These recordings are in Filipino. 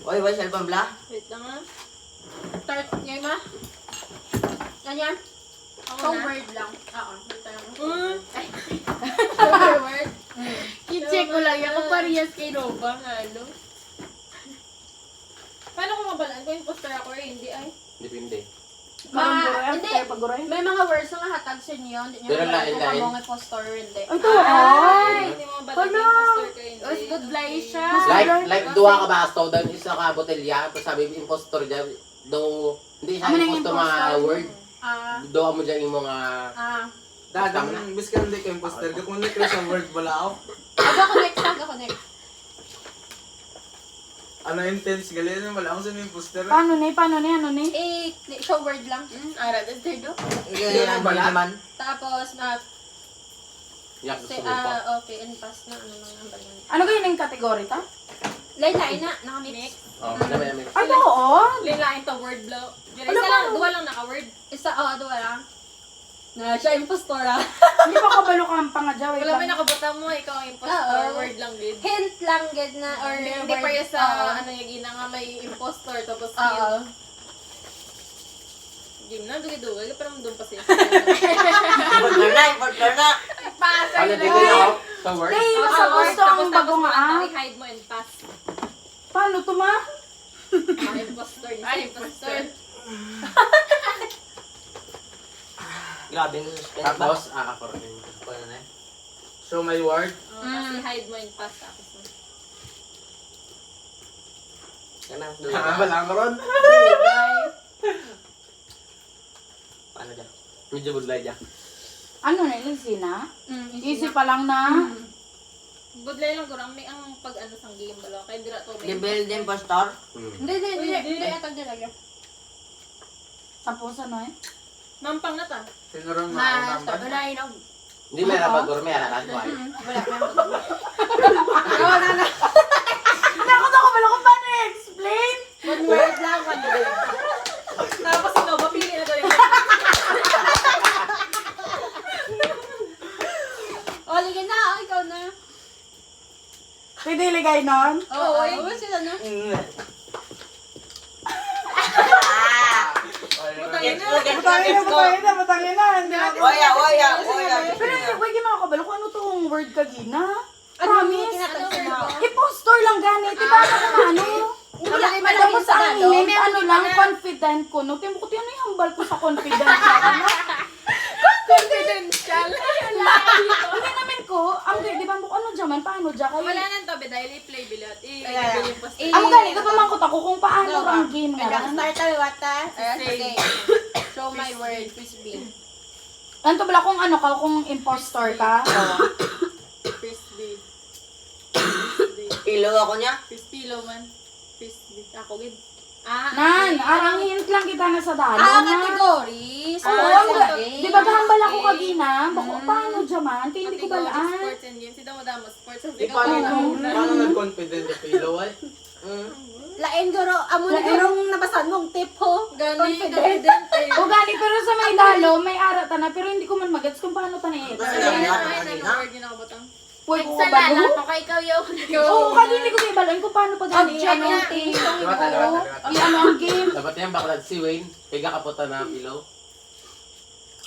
Oy, why cellphone bla? Wait lang ah. Start niya ma. Ganyan. Ako So na. word lang. Oo. Wait lang. Word. I-check ko lang yan. Kung parehas kay Nova. Ano? Paano ko mabalaan kung imposter ako or hindi ay? Depende. Hindi. Pag-guray. May mga words na hatag sa inyo. Hindi nyo Pero alam lain, kung lain. kamong impostor or hindi. Ay, ito. Ay! Hindi mo mabalaan Hala. kung imposter ka hindi. Mas good lie siya. Like duha ka basto, dan isa ka botelya, tapos sabi impostor dyan, do hindi siya Amo na yung impostor mga impostor. word. Do mo dyan yung mga Dagang bis ka hindi ka imposter ka kung hindi ka sa word wala ako. Aga-connect. Aga-connect. Ano intense gali na wala akong sa imposter. Paano ni? Ano ni? Show word lang. Ara, that's there do. Yan naman. Tapos, yak gusto mo pa. okay, and pass na. Ano lang ang balan. Ano kayo yung kategory ta? Lain-lain na. Nakamix. Oh, dami. Ay, oo. Lilain to word blow. Dire Ano isa ba? lang, duwa lang naka-word. Isa, duwa lang. Na siya impostor ah. Hindi pa kabalo ka ang pangadyaw. Wala may nakabutang mo, ikaw ang impostor, Oo. word lang gid. Hint lang, gid na. Or Hindi pa yung sa ano yung gina nga may impostor tapos Oo. game na dugi-dugi pero doon pa siya. Impostor na. Ano dito na ako? Sa word? Hey, nasa gusto ang bago nga ah. I-hide mo and pass. Paano to ma? Impostor, impostor. Grabe yung suspense ba? Tapos, ako rin. Ano na eh? Show my word. Tapos i-hide mo and pass tapos mo. Ganang Wala ka ron. Paano dyan? Medyo budlay dyan. Ano na, easy na? Easy pa lang na. Good lay lang gurang may ang pag ano sang game balo kay dira to. Gibel din impostor. Hindi. Atag talaga. Tapos ano eh? Mampang na ta. Sino ron Na, maunang start. ba? Wala yun. Hindi may rapat or may arakan ko ay. Wala. Ako na kabalo ko paano i-explain? One word lang. One word. Tapos ikaw mapili na to rin. Sige na. Ikaw na. Pwede iligay nun? Oo. Sila na. Matangin na. Hindi ako. Waya. Pero hindi, wag yung mga kabalo kung ano tong word kagina. Ano Promise. kinatag sa mga? Impostor lang ganit. Diba ako ano? Wala Tapos ang init, ano lang, confident ko. No, tiyan mo ko, ano yung hambal ko sa confident ko? Ano? Confidential. Hindi naman ko, di ba mo, ano dyan, paano dyan kayo? Wala nang to be dahil i-play bilat. I-play yung post. Amo ganito pa man ko tako kung paano ang game nga. Start tayo, wata. Say. Show my word, crispy. Ano to bala kung ano ka, kung impostor ka? Crispy. Pilo ako niya. Crispy low man. Crispy. Ako gid. Nan, arang hint lang kita na sa dalo. Categories. Oo, di ba gahambal ako kagina? Bako, paano dyan man? Hindi ko balaan. Sports and games. Ito mo damo sports and Di paano nag-confident na pilo ay? Lain garo, amo na garong nabasan mong tip ho. confident. O gani, pero sa may dalo, may ara ta na, pero hindi ko man magets kung paano ta na ito. Pwede ko kabalo? pa ikaw yung Oo, kasi hindi ko may balaan kung paano pag gani, ano, ano ang game. Dapat yan baklad si Wayne. Piga kaputa na pillow.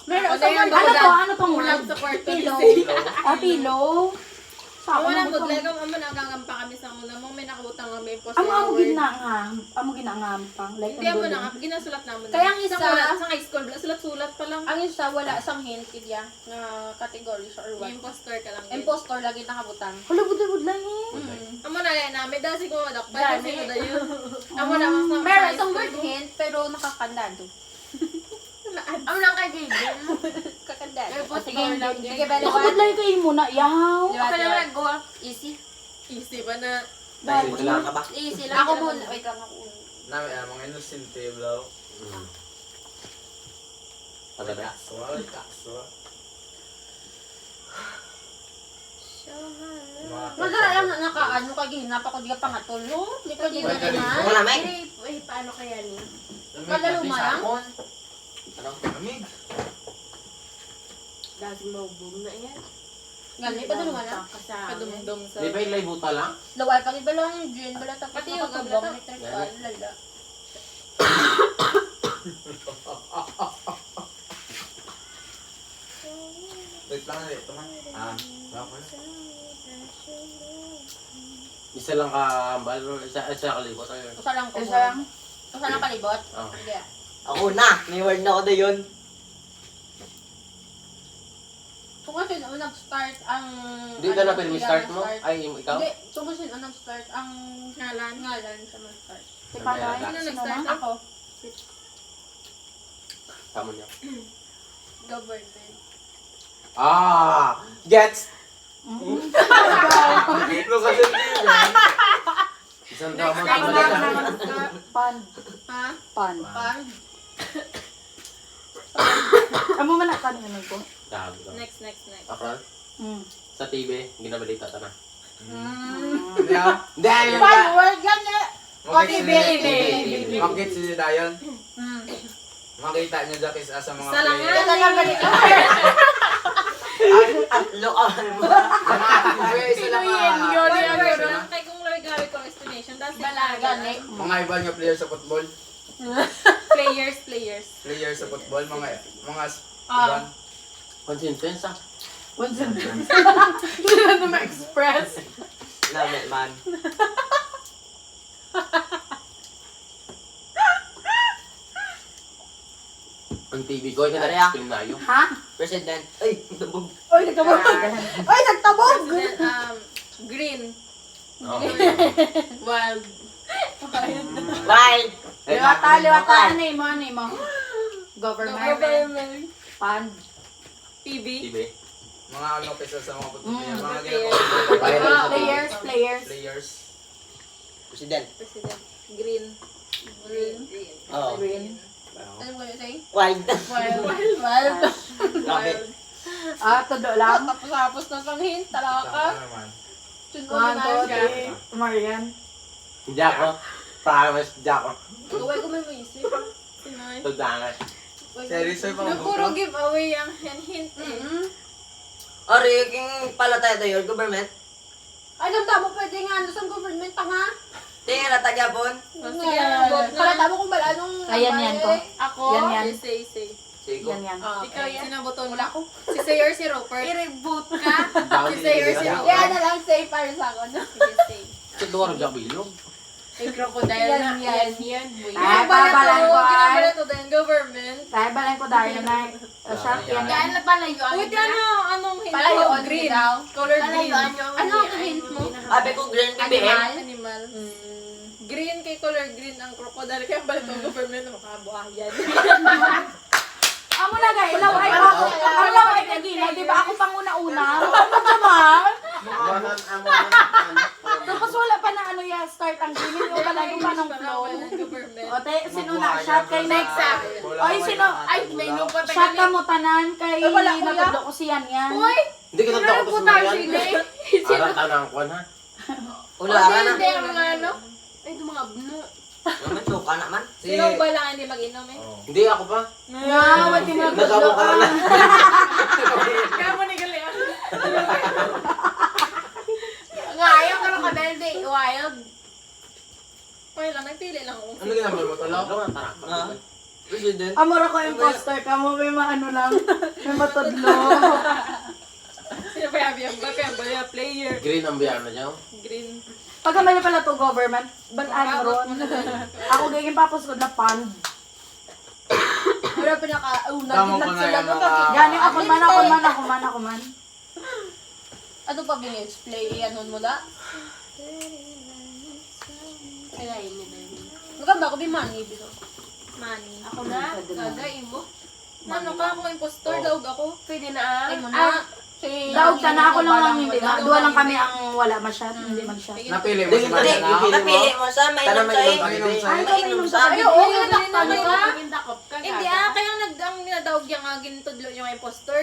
Meron, Ano tong Ulam word? sa kwarto. Pillow. Pillow. Sa ako Wala na good like amo nagagampa kami sa una mo may nakabutang nga may post. Amo ginangam pang like Hindi mo na ginasulat namon. Kaya ang isa- sa high school sulat pa lang. Ang isa, wala sang hint kidya nga categories or what. Impostor ka lang. Impostor lagi nakabutang. Hala, budlay eh. Amo na yan namin dahil siguro dakpa kasi ko dayo. Amo na mas na. Meron isang word hint, pero nakakandado. Amo lang kay Jaden. Kakandado. Sige, Sige, bali one. Budlay kayo muna, yaw. Ako naman go. Easy. easy ba na Dahil lang ka ba? Easy lang. Ako muna. Wait lang ako. Nami mga innocent table. Pagada. Kaso. Magalang na nakaano ka ginap ako di ka pangatol, no? Di ka dito naman. Wala may. Paano kaya ni? Pagalo Malang? Ano? Amig. Dahil maubog na yan. Gani, padulungan na. Kadumdum sa... Di ba yung libuta lang? Laway, pag iba lang yung gin, bala tapos Pati yung makatubang, gabla. may trikal, lala. Wait lang, ito man. Bakit? Isa lang kahambal, isa kalibot. Ayun. Usa lang ko. Isa lang. Usa lang kalibot. Oh. Sige. Ako na. May word na ako na yun. Kung kasi noon nag-start ang... Hindi ka na pwede start mo? Ay, ikaw? Hindi, kung kasi noon nag-start ang ngalan sa mag-start. Si Palay. Sino Sino nag-start? na? Ako, Tama niya. Government. Gets! Ito kasi yun. Isang tama Next, tama next, na. Pan. Ha? Pan. pang... Amo man na kanina ko. Sabi ko. Next. Akral? Hmm. Sa TV, ginabalita ta na. Hindi ah. Hindi! Pan word gani! Makita Makita si Dayan. Makita niyo Jackie sa mga Isa lang player. Ito lang gani. Loan mo. Isa lang ah. Kay kung Lord Gary ko estimation, that's Gani. Mga iba niyo player sa football. Players. Player sa football. Mga Ah. iban. Consistence ah. What's in this? Hindi na ma-express. Love it, man. Ang TV ko, yung Ari, na-explain na yun. Ha? President. Ay, dabog. Oy, nagtabog! Oy, nagtabog! Then, green. Oh. Wild. Wild. Liwata, ano mo? Government. Government. Pan. TV. TV. Mga ano kaysa sa mga football. Mm. Mga Players. ginagawa sa Players. players. President. President. Green. Oh. Green. Ano mo yun say? Wild. Wild. Love it. Todo lang. Tapos na sang hint, talaka. Saka naman. 1, 2, 3. Marian. Jacko. Promise, Jacko. Gawin ko may isip. Sinoy. Tudangan. Seriously pa Nung puro giveaway ang hint eh. Ori, yung pala tayo to your government. Ay, nagtamo pwede nga ano sa government pa nga. Tira, tagyapon. Sige, vote na. Kala tamo kung bala anong... Ayan yan ko. Ako. Yan. Say. Sigo. Yan. Ikaw yan. Sino boton Wala ko. Si Say or si Rupert? I-reboot ka. Si Say or si Rupert? Kaya na lang safe para sa ako. No? Sige, Say. Sa duwar ang bilog. May crocodile na. Yan. Ay, babalan ko ay. Ginabala to din, government. Tayo balan ko dahil na. Siya, yan. Kaya na palayo. Wait, anong hint Palayo, mo? Green. Color green. Ano ang hint mo? Abe ko green BBM. Animal. Green kay color green ang crocodile. Kaya balik ang government na makabuhayan. Amo na guys, ilaw ay ako. Ang ilaw ay kagina, di ba ako panguna-una? Ano naman? Wanan amo. Tapos wala pa na ano ya, start ang gini, yung pala yung panong flow. Government. O te, sino na? Shot kay next. Oy, sino? Ay, may lupa shot ka mo tanan kay Ay, wala, kuya. natudlo ko siyan yan. Uy! Hindi ka nagtapos mo yan. Arang tanang ko na. Wala ka na. Hindi, ang mga ano. Ay, ito mga abno. Naman, suka naman. Sino ba lang hindi mag-inom eh? Hindi ako pa. Nga, wati mo natudlo Nagamo ka ka. na. Kaya mo ni Gali. Nga, ayaw ka ng kadalde. Wild. Okay lang, nagpili lang ako. Ano ginagawa mo tolo? Ano nga tarang? Ah. President. Amor ako imposter ka mo, may maano lang, may matudlo. Sino pa yung player? Green ang biyar na dyan. Green. Pag kamali pala to government, ban-ano ron. Ako gaging papos ko na pan. Wala pinaka-una. Tama ko na yan mga... Gani ako man. Ano pa bini-explain? Iyanon mo na? Kaya ini na yun. Maganda ako bimani. Money. Ako na? Gagay mo? Ano ka? Ako impostor, daog ako. Pwede na. Ay mo Ah, na. Daog ka na, ako lang ang hindi na. Dua lang kami ang wala masyad, hindi mag-shot. Napili mo Hindi, si Mariana. napili mo sa may Tanang inom may sa inom eh. Mainom sa Ay, Mainom sa Ay, oo, Ay, ano ka? Hindi kaya ang ninadaog yung ginitudlo yung impostor,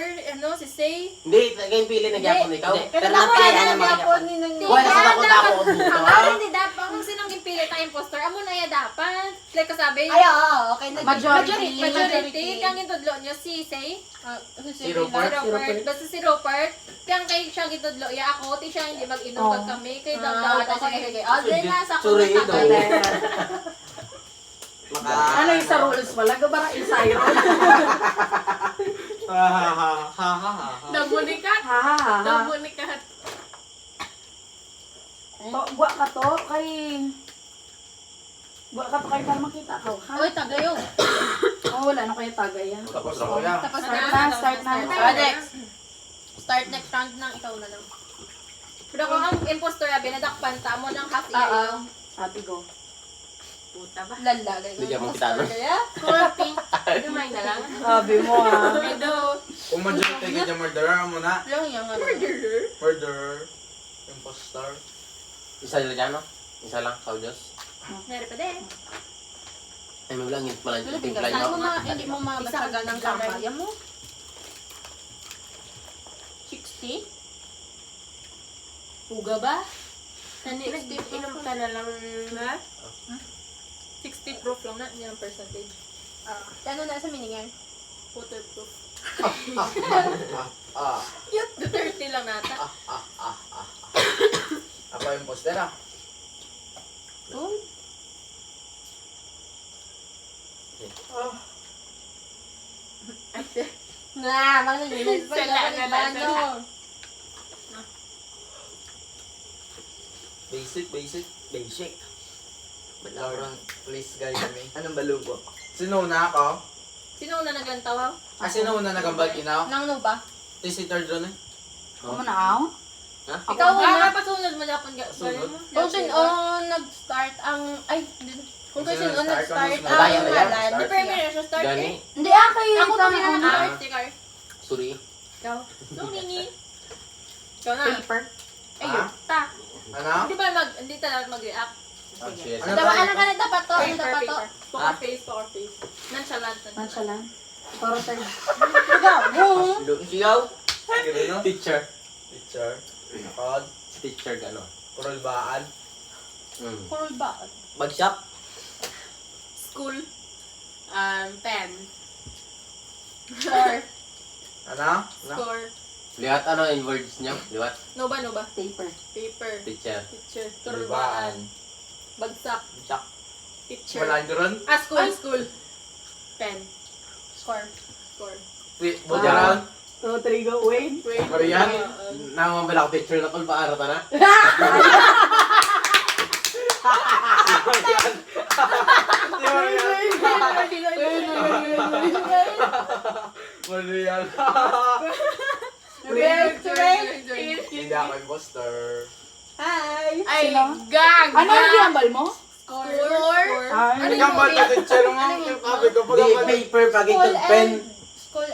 si Say. Hindi, kayong pili na gyapon ikaw. Pero napili ano mga gyapon. Wala sa takot ako ang buto ha. Hindi dapat, kung sinong gipili tayong impostor, amo na ya dapat. Like kasabi, Ay, oo, okay na. Majority. majority, kang ginitudlo niya si Say. Si Rupert. Basta si Rupert, part, kaya kay siya gitudlo, ya ako, ti siya hindi mag-inom Oh. pag kami, kay Ah, dagdag ako. sige, sige. Oh, di na sa Tsuri kulang ito. tagay. Ano yung sa rules pala? Gabara isay roll. Namunikat. Ha ha ha ha. Namunikat. Buwa ka to kay... Buwa ka to kay para makita ko. Ha? Uy, tagayo. Oh, wala na kayo tagay yan. Tapos ako yan. Tapos Start na. Ah, next. Start next round ng ikaw na lang. Pero kung ang impostor abi nadakpan ta mo ng half Oo. year. Sabi ko. Puta ba? Lalagay Hindi ka makita, no? Kaya? Kurpi. Dumay na lang. Sabi mo ah. Medo. Kung majority ka dyan, murderer mo na. Lang yung ano. Murderer. Impostor. Isa lang dyan, no? Isa lang, kao Diyos. Nari pa din. Ay, maglangit pala yung Hindi timpla mo nyo. hindi mo mabasagan ng kampaya mo. 60? Puga ba? Inom ka na lang. Ha? 60 proof lang na, hindi ang percentage. Ano na sa meaning yan? Waterproof. Ah. Yut, 30 lang nata. Ako imposter ah. Oh. Na, manalinis pa Sala. Basic. Lord, please guide me. Anong balugo? Sino na ako? Sino na naglantaw ha? Sino na nagambal kinaw? Nang no ba? Ito si third ron eh. Ako na ako? Ikaw na. pasunod mo Japon galing mo. Kung sino nag-start ang... Ay, hindi. Kung Kung sino sino nag-start nag-start, ang Bayan na yan. ngalan. Di premier siya start Gani, eh. Hindi kayo Ako sa to na ano. Ah, tikar. suri. Ikaw. So, Nini. Ikaw na. Paper. Ayun, ta. Ano? Hindi talaga mag-react. Ah, sige. Ano Dapat tayo? ano ka na dapat to? Ano dapat to? Poker face, poker face. Nonchalant. Nonchalant. Toro third. Sigaw? Sige no? Teacher. Teacher. Akod. Teacher, gano'n. Kurulbaan. Cool ba? Bagsak? School. Pen. Score. Ano? Score. Liwat, ano in words niyo? Liwat, No ba? Paper. Paper. teacher. Teacher. Kurulbaan. Turbaan. Bagsak. Bagsak. Teacher. Wala nyo ron? School. School. Pen. Score. Score. Bujaran? 2, 3, go. Wait. Wait. Marian? Namamala ko teacher na kung paano ta na. Marian. Hindi ako imposter. Hi! Ay, Sino? gag! Ano yung gambal mo? Score. Ay. Nagambal ka teacher mo. Sabi ko pag Di, paper, pagay School kag pen. School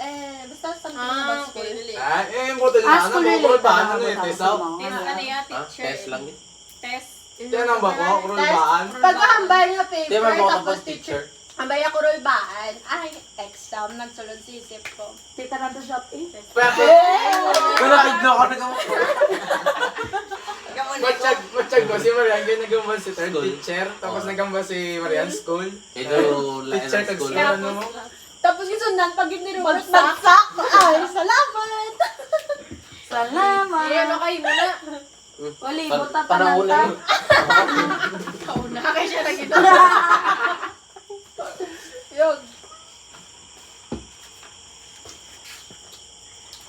basta something Ah, about okay. school. Dili. yung buto na. Ano School mo? related. Kurulbaan. Ano yung Tama, tesaw? tama. Test, ano yan? Ah, Teacher. test lang yun. Test. Yan ang bako. Kurulbaan. Pagkahambal nga paper, Di man mo tapos kapag teacher. hambay ako rolbaan. Ay, exam, nagsulod sa isip ko. Tita na to shop eh. Wala, igno ako nagawa. Matsyag ko si Marian. Kaya nagambal si third School. teacher. Tapos nagambal si Marian school. Ito, lain Teacher, ng school. tag-school. Ano mo? Tapos gisundan pag yun ni Robert bagsak. Ay, salamat! Salamat. Ayan, okay muna. Wali, buta pa Panahon na ng yun. Kauna ka siya na gito. Yun.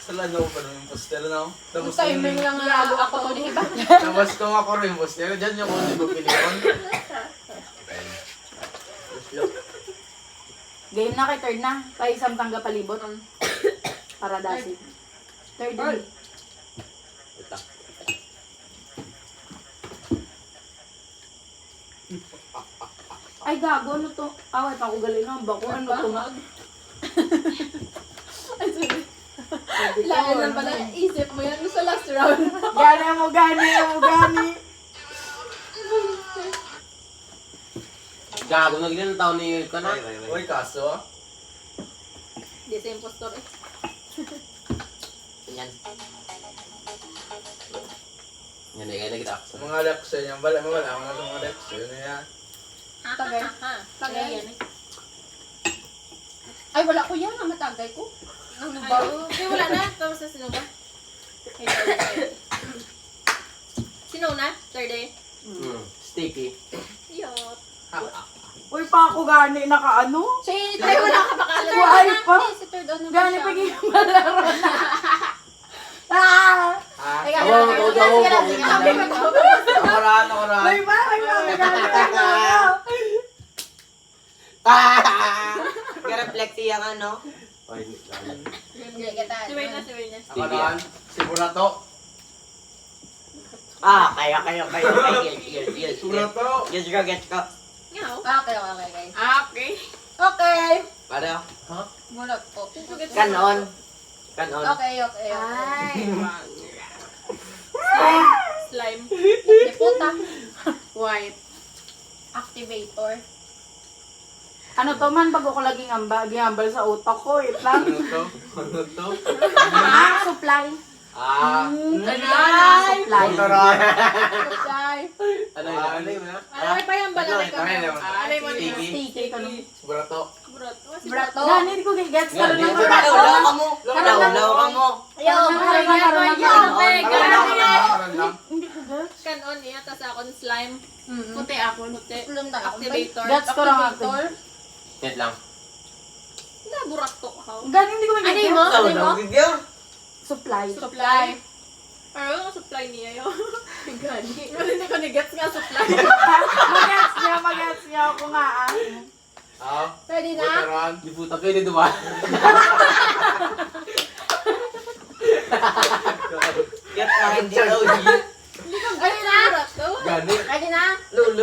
Sala na ko pa ng imposter na. Yung timing lang nga ako to, di ba? Tapos kung ako rin imposter, dyan yung kung di ko pinikon. Game na kay third na. Paisang tangga palibot. Para dasi. Third din. Ay, gago. Ano to? Away pa ako galing na. Bako, ano to nga? Ay, sorry. Lalo lang pala, isip mo yan sa last round. Gani mo, gani mo, gani. Gago, nagiging ng taon ni ka na. Uy, kaso Hindi sa impostor eh. Yan. Yan, kaya nagita. sa mga leksyon yan, wala ako na sa mga leksyon na yan. Tagay. Ha? Tagay. Ayan eh. Ay, wala ko yan. Matagay ko. Ano ba? Ay, wala na. Tapos na sino ba? Sino na? Third day? Sticky. Yot. Uy, pa ako gani nakaano. Si Tayo na kapakalan. Buhay pa. Si Third ano ba Gani siya? pagiging malaro na. Ah! Ay, Ako, gano'n. ako, Sige, ako, sige, ako, sige. ako. Nakaraan. Uy, pa! Ay, pa! Ka-reflect siya ka, no? Hindi kita. Si Wayne na. Nakaraan. Si Burato. Kaya. Yes. Burato. Gets ko. Ngaw. Okay, okay, okay. Okay. Okay. Para, Mulot po. kanon. Okay, okay, okay. Slime. Si puta. White. Activator. Ano to man, bago ko laging gingambal sa utak ko. Wait lang. Ano to? Supply. Supply. Nakaraan. Supply. Ano yun? Ano yun? Ano pa yung balala ka? Ano yun? Ano yung Sticky. Sticky ka no. Si Burato. Brot. Brato. Gani, hindi ko gets. Karoon ng Law ka mo. Law ka mo. Ayaw. Hindi ko gets. Kanon niya, tas akong slime. Puti ako. Puti. Ulong na ako. Activator. Gets ko lang ako. Net lang. Naburak to ako. Gani, hindi ko Ano gets. mo? Ano mo? Supply. Supply. Pero ang supply niya yun. Gani. Hindi ko ni-gets nga supply. Magets niya ako nga ah. Pwede na? Nakaraan. Di puta kayo ni Duwa. Get na hindi daw. Pwede na? Gani. Pwede na? Lulo.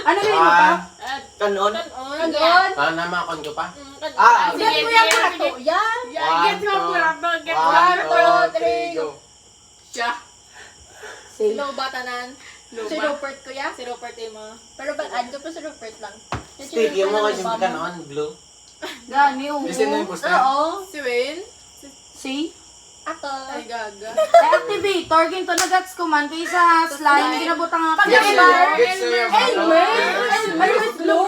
Ano yun ba? At Kanon. kanon. Kanon. Namakon ko pa. Kanon. Get mo yung brato. Yan. Get mo ang brato. Get mo. 1, 2, 3, go. Siya. Say. Low ba tanan? Low Si ba? Rupert ko ya. Si Rupert mo. Pero ba't ando pa si Rupert lang? Sticky mo kasi kanon, blue. Gani, oo. Listen mo yung poster. Oo. Si Wayne. See? Ako. Ay gaga. Activator, ginto na gets ko man. Kaysa slime, ginabutang nga Pag-Elmer. Gets mo yung Elmer. Elmer is blue.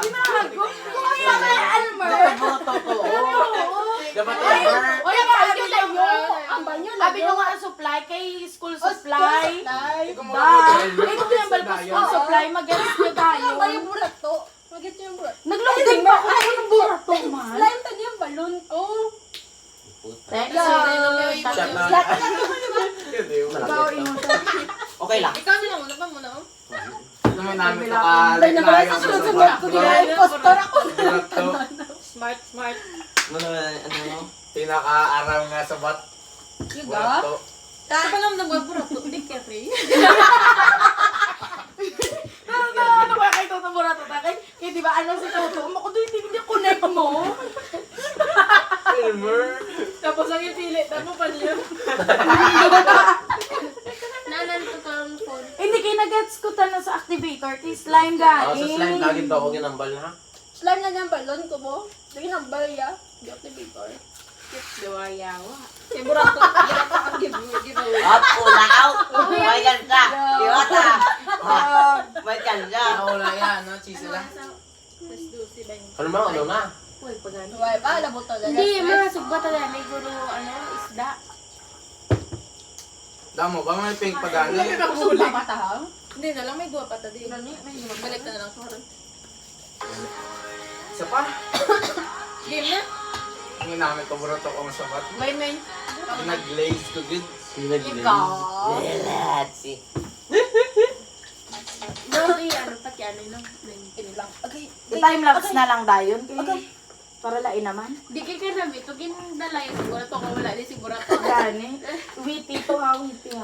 Ginago. Kung kaya may Elmer. Nakaboto ko. Dapat ever. Uy, sabi niyo. Ang banyo na Sabi ko nga ang supply, kay school supply. Ikaw mo Ba? lang Kay kung pinambal ko school supply, mag-gets niyo tayo. Ano ba yung burato? Mag-get yung burato. Naglungding pa ako ng burato man. Slime tadi yung balloon ko. Thanks. Shut na. Ikaw, inusan. Okay lang. Ikaw sila muna pa muna. Naman namin kakalay na ayaw sa sabat. Impostor ako. Burato. Smart. Ano? Pinaka-araw nga sabat. You Burato. Sa pa lang nagbaburak to. Hindi kere. Ano kaya kay Toto Burato takay? Kaya di ba ano si Toto? Ako doon hindi connect mo. Elmer. Tapos ang ipili. Tapos pa niya. Nanan ko ang phone. Hindi kayo nag-gets ko ta na sa activator. Kay slime Sa gani. slime, lagi daw ako ginambal na. Slime na yung balloon ko mo. Sige nang balya. Activator. Gawayawa. Eh, burak to. Ang giveaway. Up, ulaw. May ganda. Diwata. May ganda. Naula yan, no? Cheese lang. Let's do si Ben. Ano ba? Ano na? Uy, pagano. Why ba? Labot to. Hindi, mga sugbata na. May guro, isda. Damo, ba may pink pagano? Suba ka ta ha? Hindi na lang, may guwa pa ta din. Balik ka na lang. Karon. Isa pa. Game na? Hindi namin ito burato kong sabat. May main. Nag-glaze ko good. Ikaw. Let's see. No, ano pa kaya ano lang. Ini lang. Okay. I-timelapse na lang dayon. Para lain naman. Di kay kanami, ito ginadala yung siguro to, wala ni siguro to. Gani. Witty to ha, witty ha.